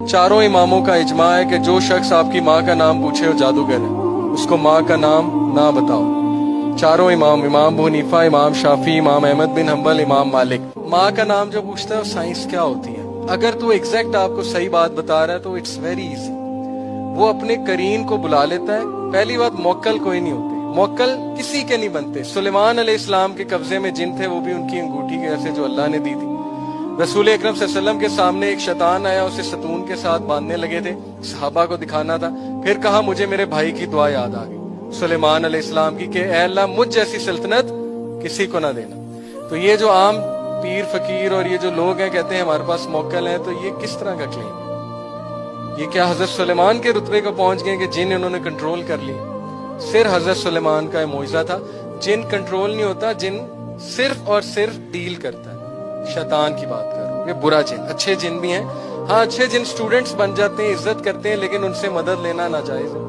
चारों इमामों का इजमा है कि जो शख्स आपकी माँ का नाम पूछे वो जादूगर है, उसको माँ का नाम ना बताओ। चारों इमाम, इमाम अबू हनीफा, इमाम शाफी, इमाम अहमद बिन हम्बल, इमाम मालिक, माँ का नाम जो पूछता है वो साइंस क्या होती है। अगर तू एग्जैक्ट आपको सही बात बता रहा है तो इट्स वेरी इजी। वो अपने करीन को बुला लेता है। पहली बात, मोक्कल कोई नहीं होते, मोक्कल किसी के नहीं बनते। सुलेमान अलैहिस्सलाम के कब्जे में जिन थे, वो भी उनकी अंगूठी के ऐसे जो अल्लाह ने दी थी। रसूल अकरम सल्लल्लाहु अलैहि वसल्लम के सामने एक शैतान आया, उसे सतून के साथ बांधने लगे थे, सहाबा को दिखाना था। फिर कहा मुझे मेरे भाई की दुआ याद आ गई सुलेमान अलैहिस्सलाम की कि ऐ अल्लाह मुझ जैसी सल्तनत किसी को ना देना। तो ये जो आम पीर फकीर और ये जो लोग हैं कहते हैं हमारे पास मोक्कल है, तो ये किस तरह का क्लेम है? ये क्या हजरत सुलेमान के रुतबे को पहुंच गए कि जिन इन्होंने कंट्रोल कर ली? सिर्फ हजरत सुलेमान का मौजज़ा था। जिन कंट्रोल नहीं होता, जिन सिर्फ और सिर्फ डील करता है। शैतान की बात करो, ये बुरा जिन। अच्छे जिन भी हैं, हाँ अच्छे जिन स्टूडेंट्स बन जाते हैं, इज्जत करते हैं, लेकिन उनसे मदद लेना नाजायज है।